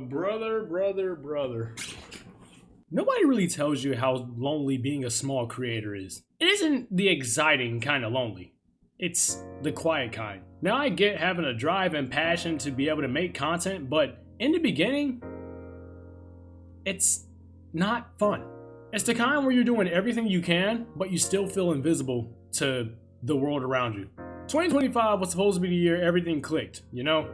Brother. Nobody really tells you how lonely being a small creator is. It isn't the exciting kind of lonely. It's the quiet kind. Now I get having a drive and passion to be able to make content, but in the beginning, it's not fun. It's the kind where you're doing everything you can, but you still feel invisible to the world around you. 2025 was supposed to be the year everything clicked, you know?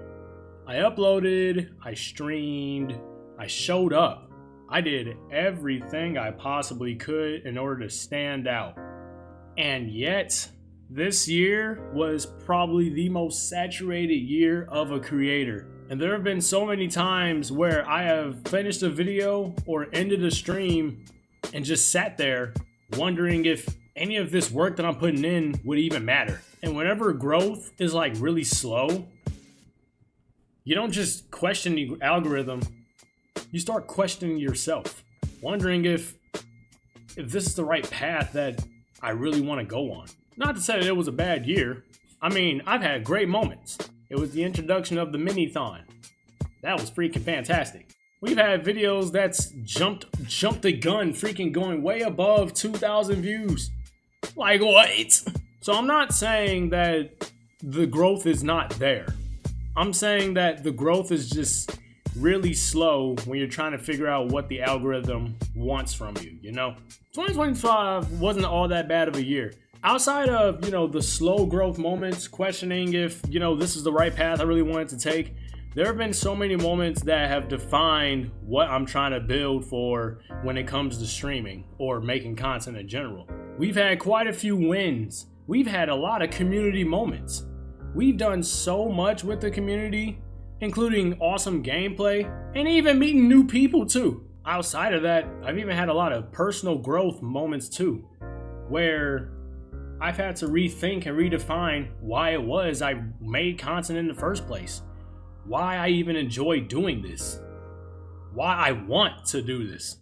I uploaded, I streamed, I showed up. I did everything I possibly could in order to stand out. And yet, this year was probably the most saturated year of a creator. And there have been so many times where I have finished a video or ended a stream and just sat there wondering if any of this work that I'm putting in would even matter. And whenever growth is like really slow, you don't just question the algorithm, you start questioning yourself, wondering if this is the right path that I really want to go on. Not to say that it was a bad year. I mean, I've had great moments. It was the introduction of the mini-thon. That was freaking fantastic. We've had videos that's jumped the gun, freaking going way above 2,000 views. Like what? So I'm not saying that the growth is not there. I'm saying that the growth is just really slow when you're trying to figure out what the algorithm wants from you, you know? 2025 wasn't all that bad of a year. Outside of, you know, the slow growth moments, questioning if, you know, this is the right path I really wanted to take, there have been so many moments that have defined what I'm trying to build for when it comes to streaming or making content in general. We've had quite a few wins. We've had a lot of community moments. We've done so much with the community, including awesome gameplay and even meeting new people too. Outside of that, I've even had a lot of personal growth moments too, where I've had to rethink and redefine why it was I made content in the first place, why I even enjoy doing this, why I want to do this.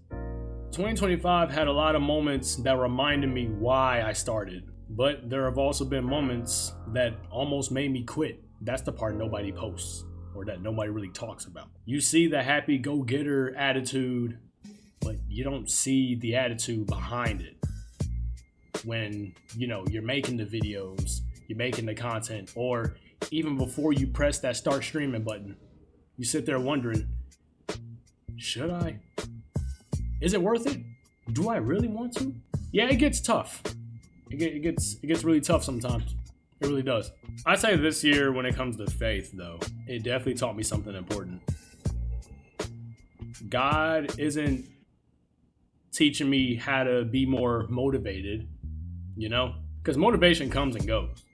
2025 had a lot of moments that reminded me why I started. But there have also been moments that almost made me quit. That's the part nobody posts or that nobody really talks about. You see the happy go-getter attitude, but you don't see the attitude behind it. When, you know, you're making the videos, you're making the content, or even before you press that start streaming button, you sit there wondering, should I? Is it worth it? Do I really want to? Yeah, it gets tough. It gets really tough sometimes. It really does. I say this year when it comes to faith, though, it definitely taught me something important. God isn't teaching me how to be more motivated, you know? Because motivation comes and goes.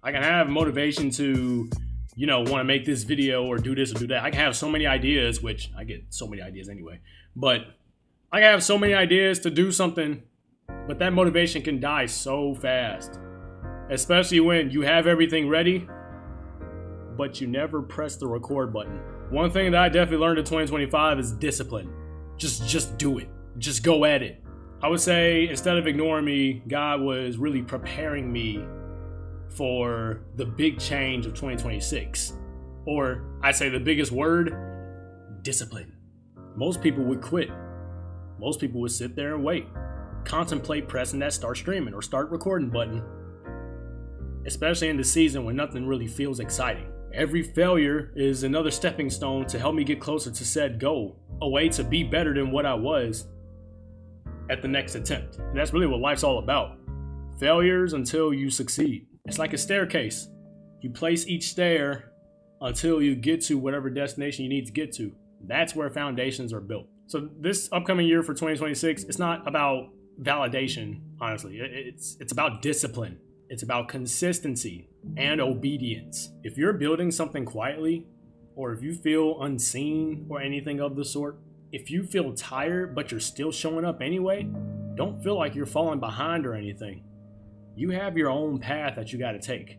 I can have motivation to, you know, want to make this video or do this or do that. I can have so many ideas, which I get so many ideas anyway. But I can have so many ideas to do something, but that motivation can die so fast. Especially when you have everything ready, but you never press the record button. One thing that I definitely learned in 2025 is discipline. Just do it. Just go at it. I would say instead of ignoring me, God was really preparing me for the big change of 2026. Or I'd say the biggest word, discipline. Most people would quit. Most people would sit there and wait. Contemplate pressing that start streaming or start recording button. Especially in the season when nothing really feels exciting. Every failure is another stepping stone to help me get closer to said goal. A way to be better than what I was at the next attempt. And that's really what life's all about. Failures until you succeed. It's like a staircase. You place each stair until you get to whatever destination you need to get to. That's where foundations are built. So this upcoming year for 2026, it's not about validation, honestly. It's about discipline. It's about consistency and obedience. If you're building something quietly, or if you feel unseen or anything of the sort, if you feel tired but you're still showing up anyway, don't feel like you're falling behind or anything. You have your own path that you got to take.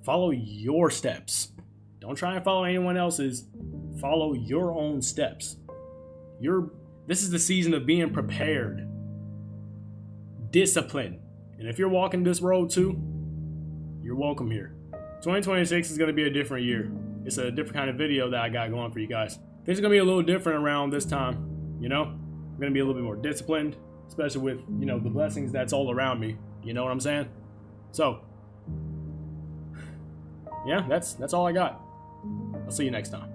Follow your steps. Don't try and follow anyone else's. Follow your own steps. This is the season of being prepared. Discipline. And if you're walking this road too, you're welcome here. 2026 is going to be a different year. It's a different kind of video that I got going for you guys. things are gonna be a little different around this time, you know? I'm gonna be a little bit more disciplined, especially with, you know, the blessings that's all around me. You know what I'm saying? So, yeah, that's all I got. I'll see you next time.